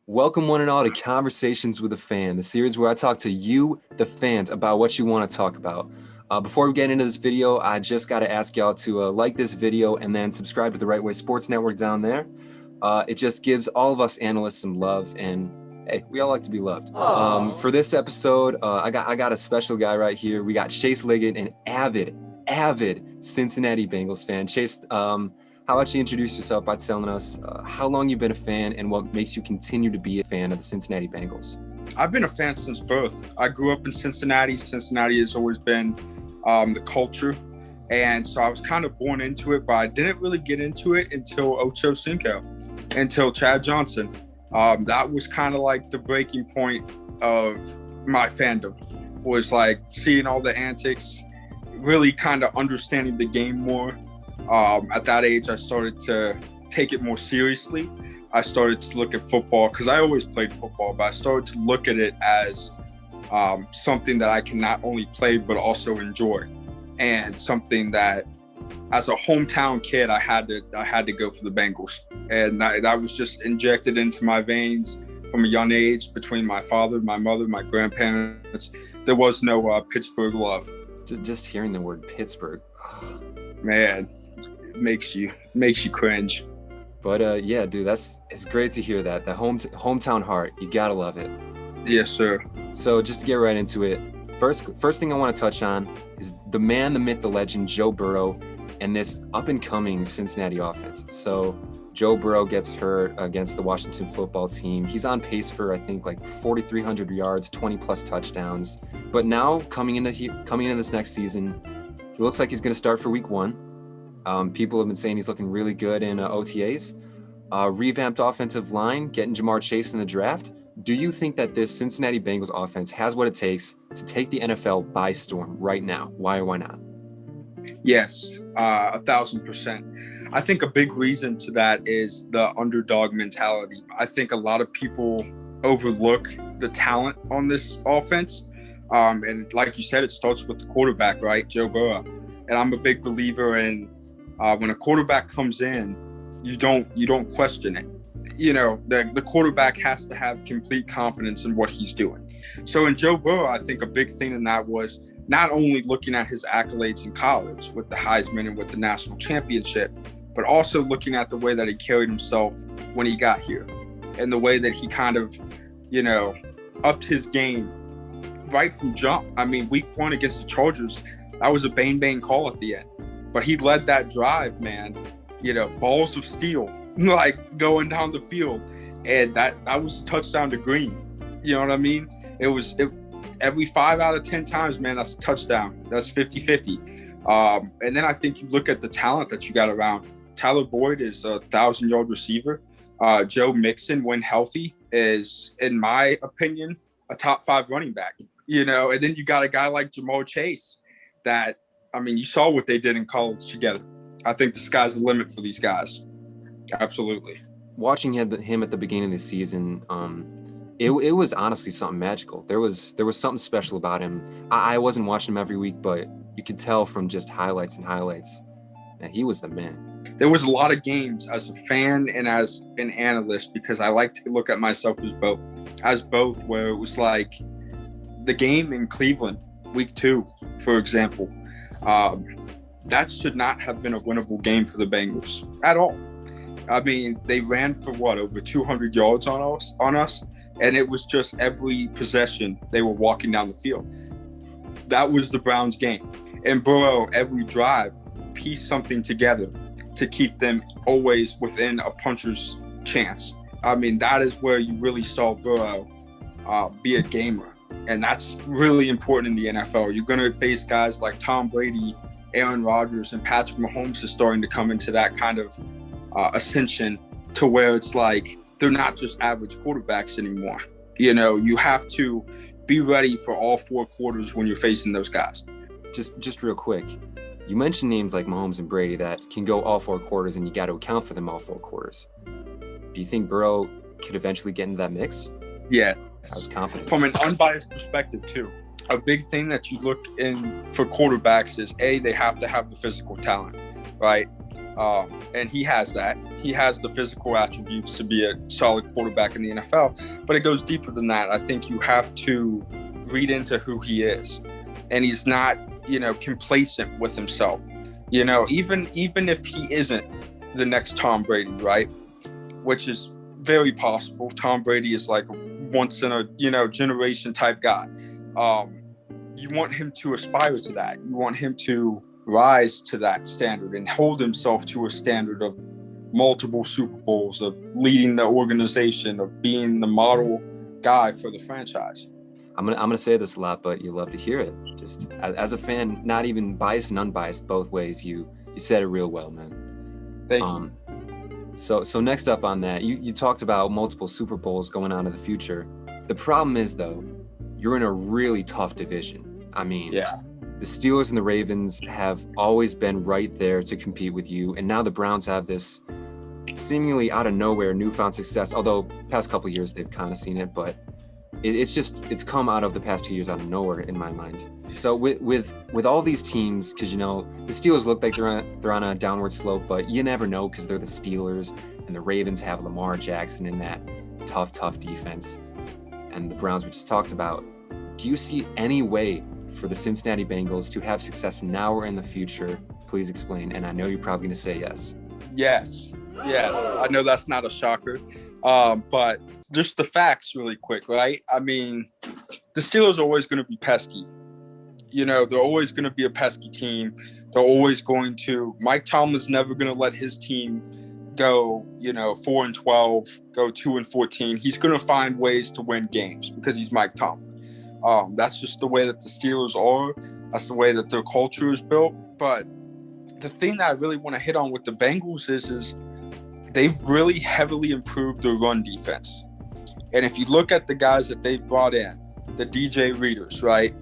Welcome, one and all, to Conversations with a Fan, the series where I talk to you, the fans, about what you want to talk about. Before we get into this video, I just got to ask y'all to like this video and then subscribe to the Right Way Sports Network down there. It just gives all of us analysts some love, and hey, we all like to be loved. For this episode, I got a special guy right here. We got Chase Liggett, an avid Cincinnati Bengals fan. Chase, how about you introduce yourself by telling us how long you've been a fan and what makes you continue to be a fan of the Cincinnati Bengals? I've been a fan since birth. I grew up in Cincinnati. Cincinnati has always been the culture. And so I was kind of born into it, but I didn't really get into it until Ocho Cinco, until Chad Johnson. That was kind of like the breaking point of my fandom, was like seeing all the antics, really kind of understanding the game more. At that age, I started to take it more seriously. I started to look at football, because I always played football, but I started to look at it as something that I can not only play, but also enjoy. And something that, as a hometown kid, I had to go for the Bengals. And that was just injected into my veins from a young age between my father, my mother, my grandparents. There was no Pittsburgh love. Just hearing the word Pittsburgh. Man, it makes you cringe. But yeah, dude, it's great to hear that. The hometown heart, you gotta love it. Yes, sir. So just to get right into it, first thing I want to touch on is the man, the myth, the legend, Joe Burrow, and this up-and-coming Cincinnati offense. So Joe Burrow gets hurt against the Washington football team. He's on pace for, I think, like 4,300 yards, 20-plus touchdowns. But now, coming into this next season, he looks like he's going to start for week 1. People have been saying he's looking really good in OTAs. Revamped offensive line, getting Jamar Chase in the draft. Do you think that this Cincinnati Bengals offense has what it takes to take the NFL by storm right now? Why or why not? Yes, 1,000%. I think a big reason to that is the underdog mentality. I think a lot of people overlook the talent on this offense. And like you said, it starts with the quarterback, right? Joe Burrow. And I'm a big believer in when a quarterback comes in, you don't question it. You know, the quarterback has to have complete confidence in what he's doing. So in Joe Burrow, I think a big thing in that was not only looking at his accolades in college with the Heisman and with the national championship, but also looking at the way that he carried himself when he got here and the way that he kind of, upped his game right from jump. I mean, week 1 against the Chargers, that was a bang call at the end. But he led that drive, man, balls of steel, like going down the field. And that was a touchdown to Green. You know what I mean? Every 5 out of 10 times, man, that's a touchdown. That's 50-50. And then I think you look at the talent that you got around. Tyler Boyd is a 1,000-yard receiver. Joe Mixon, when healthy, is, in my opinion, a top 5 running back. And then you got a guy like Jamar Chase that, you saw what they did in college together. I think the sky's the limit for these guys. Absolutely. Watching him at the beginning of the season, it was honestly something magical. There was something special about him. I wasn't watching him every week, but you could tell from just highlights that he was the man. There was a lot of games as a fan and as an analyst, because I like to look at myself as both, where it was like the game in Cleveland, week 2, for example. That should not have been a winnable game for the Bengals at all. They ran for over 200 yards on us, and it was just every possession they were walking down the field. That was the Browns' game. And Burrow, every drive, pieced something together to keep them always within a puncher's chance. That is where you really saw Burrow be a gamer. And that's really important in the NFL. You're going to face guys like Tom Brady, Aaron Rodgers, and Patrick Mahomes is starting to come into that kind of ascension, to where it's like they're not just average quarterbacks anymore. You have to be ready for all 4 quarters when you're facing those guys. Just real quick, you mentioned names like Mahomes and Brady that can go all 4 quarters, and you got to account for them all 4 quarters. Do you think Burrow could eventually get into that mix? Yeah. I was confident. From an unbiased perspective, too. A big thing that you look in for quarterbacks is, A, they have to have the physical talent, right? And he has that. He has the physical attributes to be a solid quarterback in the NFL, but it goes deeper than that. I think you have to read into who he is, and he's not, complacent with himself. Even if he isn't the next Tom Brady, right? Which is very possible. Tom Brady is like a once in a, generation type guy. You want him to aspire to that. You want him to rise to that standard and hold himself to a standard of multiple Super Bowls, of leading the organization, of being the model guy for the franchise. I'm gonna say this a lot, but you love to hear it. Just as a fan, not even biased and unbiased, both ways. You said it real well, man. Thank you. So next up on that, you talked about multiple Super Bowls going on in the future. The problem is, though, you're in a really tough division. I mean, yeah. The Steelers and the Ravens have always been right there to compete with you, and now the Browns have this seemingly out of nowhere newfound success, although past couple of years they've kind of seen it, but it's come out of the past 2 years out of nowhere in my mind. So with all these teams, because the Steelers look like they're on a downward slope, but you never know because they're the Steelers, and the Ravens have Lamar Jackson in that tough defense, and the Browns we just talked about. Do you see any way for the Cincinnati Bengals to have success now or in the future? Please explain. And I know you're probably going to say yes. Yes. I know that's not a shocker, but just the facts really quick, right? I mean, the Steelers are always going to be pesky. They're always going to be a pesky team. They're always going to – Mike Tomlin's never going to let his team go, 4-12, go 2-14. He's going to find ways to win games because he's Mike Tomlin. That's just the way that the Steelers are. That's the way that their culture is built. But the thing that I really want to hit on with the Bengals is they've really heavily improved their run defense. And if you look at the guys that they've brought in, the DJ Readers, right?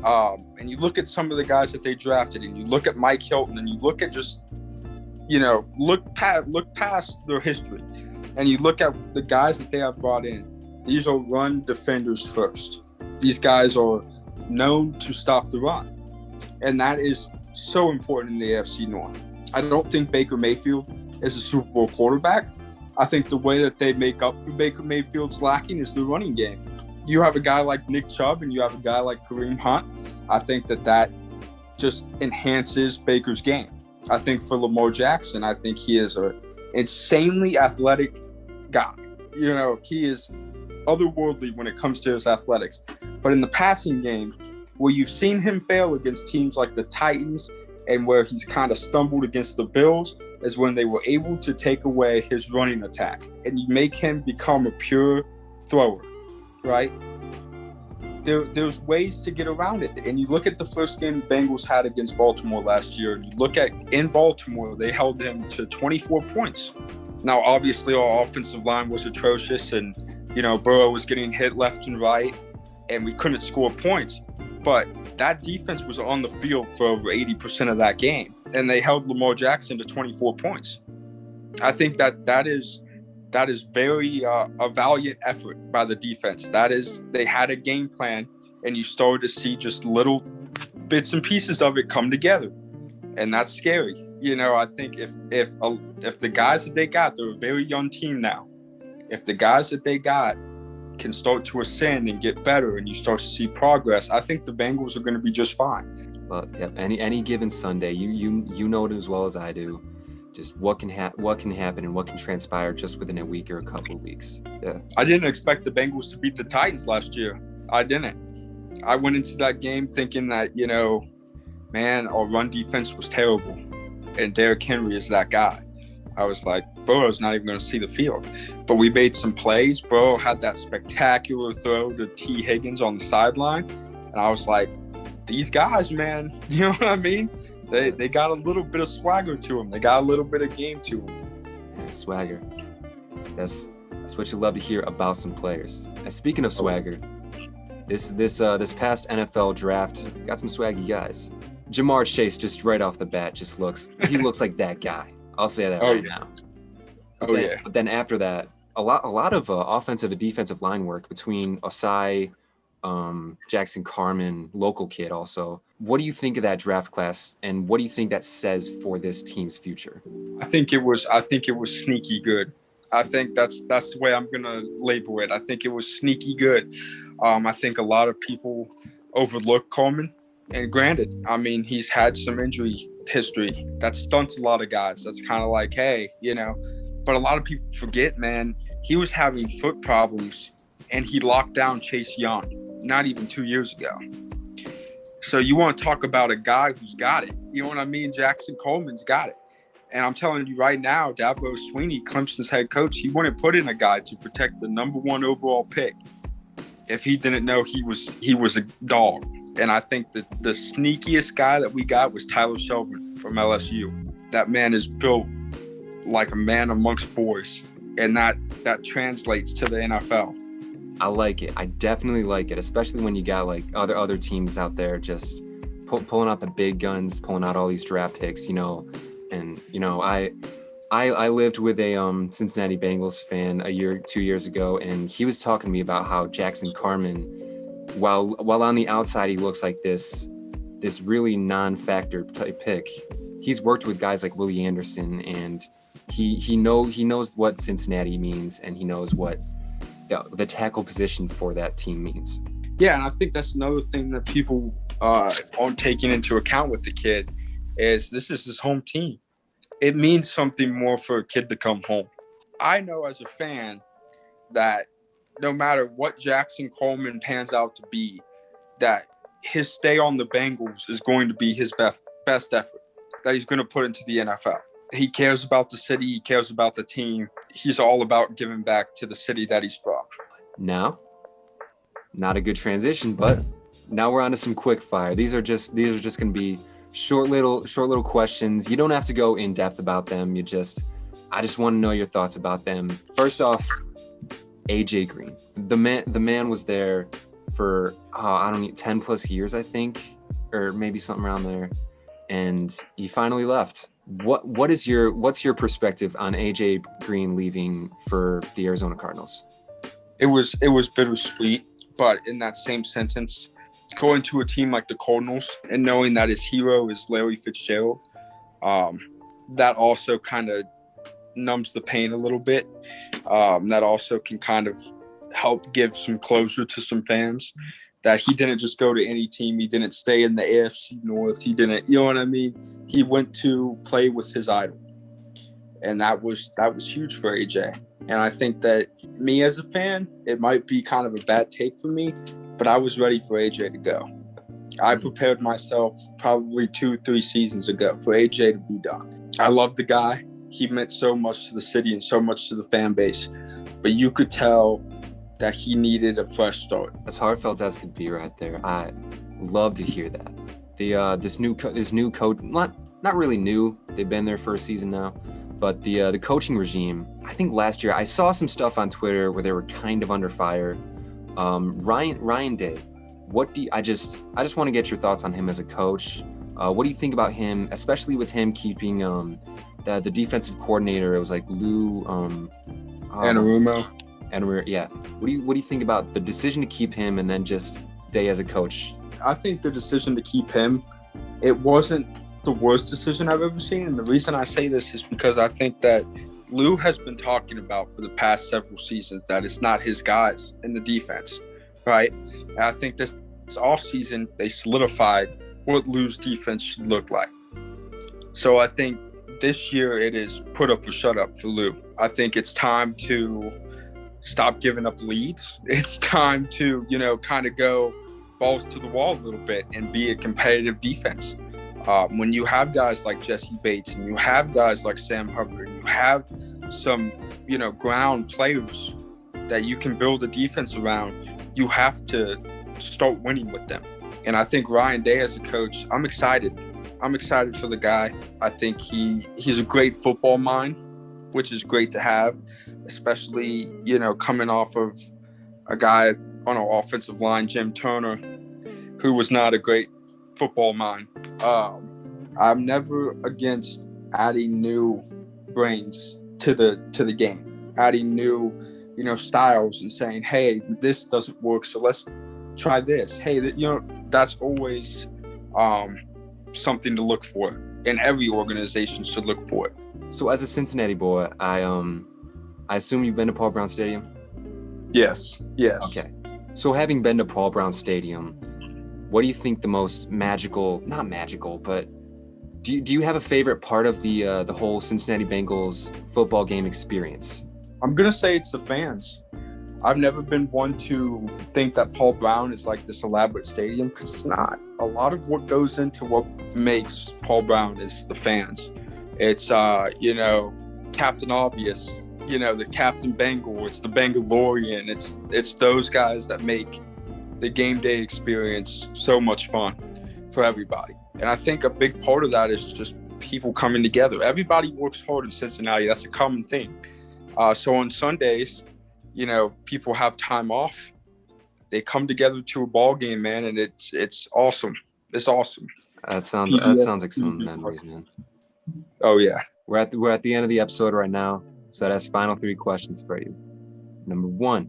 And you look at some of the guys that they drafted, and you look at Mike Hilton, and you look at just, look past their history, and you look at the guys that they have brought in. These are run defenders first. These guys are known to stop the run. And that is so important in the AFC North. I don't think Baker Mayfield is a Super Bowl quarterback. I think the way that they make up for Baker Mayfield's lacking is the running game. You have a guy like Nick Chubb and you have a guy like Kareem Hunt. I think that just enhances Baker's game. I think for Lamar Jackson, I think he is an insanely athletic guy. He is otherworldly when it comes to his athletics. But in the passing game, where you've seen him fail against teams like the Titans and where he's kind of stumbled against the Bills, is when they were able to take away his running attack and you make him become a pure thrower, right? There's ways to get around it. And you look at the first game the Bengals had against Baltimore last year, and you look at in Baltimore, they held them to 24 points. Now, obviously, our offensive line was atrocious, and Burrow was getting hit left and right, and we couldn't score points. But that defense was on the field for over 80% of that game, and they held Lamar Jackson to 24 points. I think that is very a valiant effort by the defense. They had a game plan, and you started to see just little bits and pieces of it come together, and that's scary. I think if the guys that they got, they're a very young team now. If the guys that they got can start to ascend and get better, and you start to see progress, I think the Bengals are going to be just fine. Well, yeah, any given Sunday, you know it as well as I do. Just what can happen and what can transpire just within a week or a couple of weeks. Yeah. I didn't expect the Bengals to beat the Titans last year. I didn't. I went into that game thinking that, our run defense was terrible, and Derrick Henry is that guy. I was like, Burrow's not even going to see the field. But we made some plays. Burrow had that spectacular throw to T. Higgins on the sideline. And I was like, these guys, man, you know what I mean? They got a little bit of swagger to them. They got a little bit of game to them. Yeah, swagger. That's what you love to hear about some players. And speaking of swagger, this past NFL draft got some swaggy guys. Jamar Chase, just right off the bat, he looks like that guy. I'll say that now. But then after that, a lot of offensive and defensive line work between Osai, Jackson Carman, local kid also. What do you think of that draft class, and what do you think that says for this team's future? I think it was sneaky good. I think that's the way I'm gonna label it. I think it was sneaky good. I think a lot of people overlook Coleman. And granted, I mean, he's had some injury history that stunts a lot of guys. That's kind of like, hey, but a lot of people forget, man, he was having foot problems and he locked down Chase Young not even 2 years ago. So you want to talk about a guy who's got it. You know what I mean? Jackson Coleman's got it. And I'm telling you right now, Dabo Swinney, Clemson's head coach, he wouldn't put in a guy to protect the number 1 overall pick if he didn't know he was a dog. And I think that the sneakiest guy that we got was Tyler Shelburne from LSU. That man is built like a man amongst boys, and that translates to the NFL. I like it. I definitely like it, especially when you got like other teams out there just pulling out the big guns, pulling out all these draft picks, And I lived with a Cincinnati Bengals fan 2 years ago, and he was talking to me about how Jackson Carman, while on the outside he looks like this really non-factor type pick, he's worked with guys like Willie Anderson, and he knows what Cincinnati means, and he knows what the tackle position for that team means. Yeah, and I think that's another thing that people aren't taking into account with the kid is this is his home team. It means something more for a kid to come home. I know as a fan that no matter what Jackson Coleman pans out to be, that his stay on the Bengals is going to be his best effort that he's going to put into the NFL. He cares about the city. He cares about the team. He's all about giving back to the city that he's from. Now, not a good transition, but now we're on to some quick fire. These are just going to be short little questions. You don't have to go in depth about them. I just want to know your thoughts about them. First off, AJ Green. The man was there for 10 plus years, I think, or maybe something around there, and he finally left. What's your perspective on AJ Green leaving for the Arizona Cardinals? It was bittersweet, but in that same sentence, going to a team like the Cardinals and knowing that his hero is Larry Fitzgerald, that also kind of numbs the pain a little bit. That also can kind of help give some closure to some fans that he didn't just go to any team. He didn't stay in the AFC North. He didn't, you know what I mean? He went to play with his idol. And that was huge for AJ. And I think that me as a fan, it might be kind of a bad take for me, but I was ready for AJ to go. I prepared myself probably 2-3 seasons ago for AJ to be done. I love the guy. He meant so much to the city and so much to the fan base, but you could tell that he needed a fresh start. As heartfelt as could be right there. I love to hear that. This new coach, not really new. They've been there for a season now, but the coaching regime. I think last year I saw some stuff on Twitter where they were kind of under fire. Ryan Day. I just want to get your thoughts on him as a coach. What do you think about him, especially with him keeping the defensive coordinator? It was like Lou Anarumo. Yeah. What do you think about the decision to keep him and then just Day as a coach? I think the decision to keep him, it wasn't the worst decision I've ever seen. And the reason I say this is because I think that Lou has been talking about for the past several seasons that it's not his guys in the defense, right? And I think this offseason, they solidified what Lou's defense should look like. So I think this year it is put up or shut up for Lou. I think it's time to stop giving up leads. It's time to, kind of go balls to the wall a little bit and be a competitive defense. When you have guys like Jesse Bates and you have guys like Sam Hubbard, and you have some, ground players that you can build a defense around, you have to start winning with them. And I think Ryan Day as a coach, I'm excited. I'm excited for the guy. I think he's a great football mind, which is great to have, especially, coming off of a guy on our offensive line, Jim Turner, who was not a great football mind. I'm never against adding new brains to the game, adding new, styles and saying, hey, this doesn't work, so let's try this. Hey, that's always something to look for, and every organization should look for it. So as a Cincinnati boy, I assume you've been to Paul Brown Stadium? Yes. Okay. So having been to Paul Brown Stadium, what do you think the most magical, not magical, but do you have a favorite part of the whole Cincinnati Bengals football game experience? I'm going to say it's the fans. I've never been one to think that Paul Brown is like this elaborate stadium, because it's not. A lot of what goes into what makes Paul Brown is the fans. It's, Captain Obvious, the Captain Bengal, it's the Bengalorean. It's those guys that make the game day experience so much fun for everybody. And I think a big part of that is just people coming together. Everybody works hard in Cincinnati. That's a common thing. So on Sundays, people have time off. They come together to a ball game, man, and it's awesome. It's awesome. That sounds like some memories, man. Oh yeah. We're at the end of the episode right now, so that's final 3 questions for you. Number 1,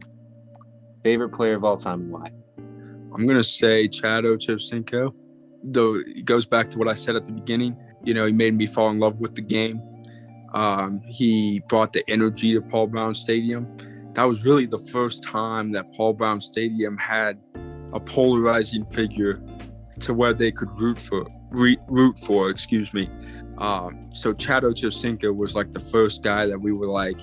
favorite player of all time and why? I'm gonna say Chad Ochocinco. Though it goes back to what I said at the beginning. He made me fall in love with the game. He brought the energy to Paul Brown Stadium. That was really the first time that Paul Brown Stadium had a polarizing figure to where they could root for. So Chad Ochocinco was like the first guy that we were like,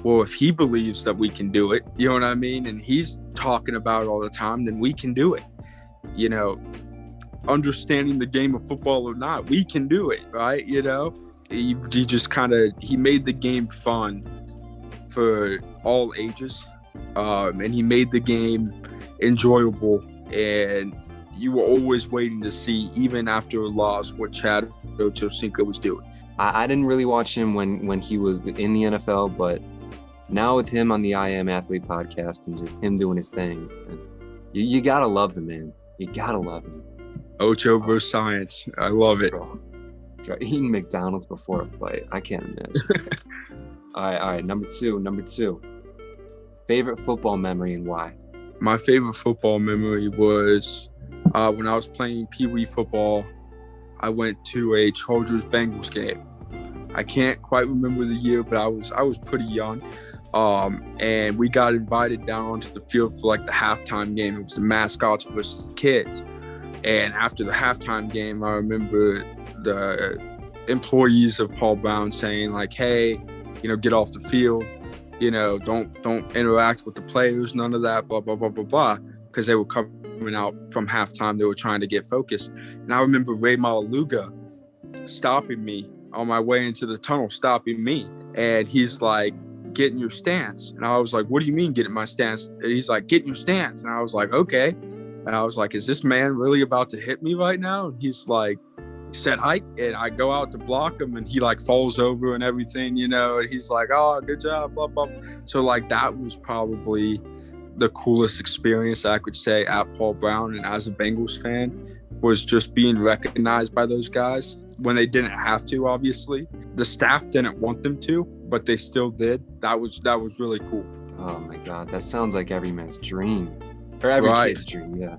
well, if he believes that we can do it, you know what I mean? And he's talking about it all the time, then we can do it. Understanding the game of football or not, we can do it, right? He just he made the game fun for all ages, and he made the game enjoyable, and you were always waiting to see, even after a loss, what Chad Ochocinco was doing. I didn't really watch him when he was in the NFL, but now with him on the I Am Athlete podcast and just him doing his thing, you gotta love the man. You gotta love him. Ocho versus science. I love it. Bro, eating McDonald's before a fight. I can't imagine. All right. Number two. Favorite football memory and why? My favorite football memory was when I was playing Pee Wee football. I went to a Chargers Bengals game. I can't quite remember the year, but I was pretty young. And we got invited down onto the field for like the halftime game. It was the mascots versus the kids. And after the halftime game, I remember the employees of Paul Brown saying like, hey, get off the field, don't interact with the players, none of that, blah, blah, blah, blah, blah, because they were coming out from halftime. They were trying to get focused. And I remember Ray Malaluga stopping me on my way into the tunnel, stopping me. And he's like, get in your stance. And I was like, what do you mean get in my stance? And he's like, get in your stance. And I was like, okay. And I was like, is this man really about to hit me right now? And he's like, said hike, and I go out to block him, and he like falls over and everything, and he's like, oh, good job, blah, blah. So like that was probably the coolest experience I could say at Paul Brown, and as a Bengals fan, was just being recognized by those guys when they didn't have to. Obviously, the staff didn't want them to, but they still did. That was really cool. Oh my God, that sounds like every man's dream, or every kid's dream. Yeah.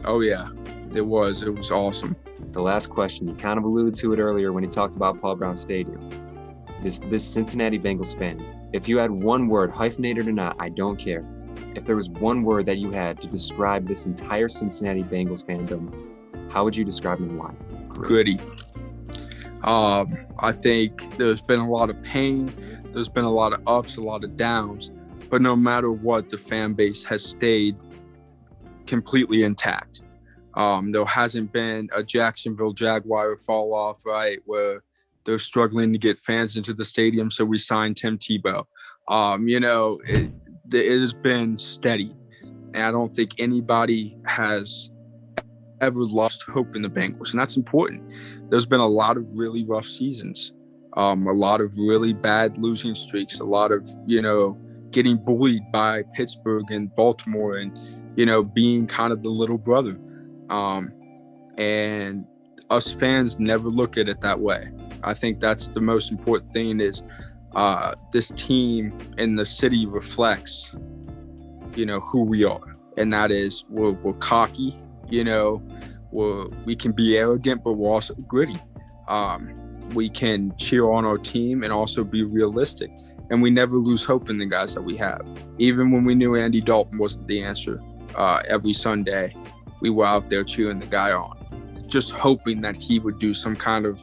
Oh yeah, it was awesome. The last question, you kind of alluded to it earlier when you talked about Paul Brown Stadium. This Cincinnati Bengals fan, if you had one word, hyphenated or not, I don't care. If there was one word that you had to describe this entire Cincinnati Bengals fandom, how would you describe it and why? Gritty. I think there's been a lot of pain. There's been a lot of ups, a lot of downs. But no matter what, the fan base has stayed completely intact. There hasn't been a Jacksonville Jaguar fall off, right, where they're struggling to get fans into the stadium, so we signed Tim Tebow. It has been steady, and I don't think anybody has ever lost hope in the Bengals, and that's important. There's been a lot of really rough seasons, a lot of really bad losing streaks, a lot of, getting bullied by Pittsburgh and Baltimore and, being kind of the little brother. And us fans never look at it that way. I think that's the most important thing is this team and the city reflects, who we are. and that is we're cocky, you know, we can be arrogant, but we're also gritty. We can cheer on our team and also be realistic. And we never lose hope in the guys that we have. Even when we knew Andy Dalton wasn't the answer, every Sunday, we were out there cheering the guy on, just hoping that he would do some kind of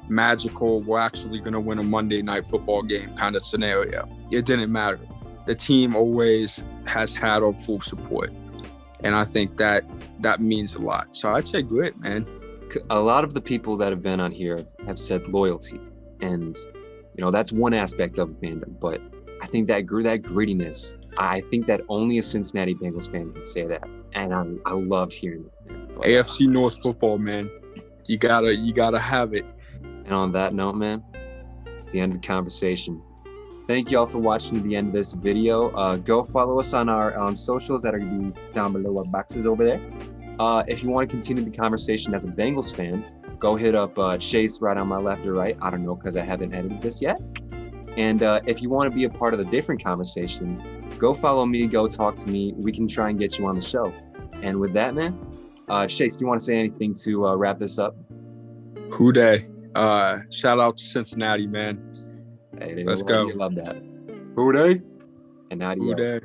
magical, we're actually going to win a Monday night football game kind of scenario. It didn't matter. The team always has had our full support. And I think that means a lot. So I'd say grit, man. A lot of the people that have been on here have said loyalty. And, you know, that's one aspect of fandom. But I think that grittiness, I think that only a Cincinnati Bengals fan can say that. And I loved hearing it. But, AFC North football, man. You gotta have it. And on that note, man, it's the end of the conversation. Thank you all for watching to the end of this video. Go follow us on our socials that are going to be down below our boxes over there. If you want to continue the conversation as a Bengals fan, go hit up Chase right on my left or right. I don't know because I haven't edited this yet. And if you want to be a part of the different conversation, go follow me, go talk to me. We can try and get you on the show. And with that, man, Chase, do you want to say anything to wrap this up? Who day? Shout out to Cincinnati, man. Hey, let's go. You love that. Who day? And now do you? Who day?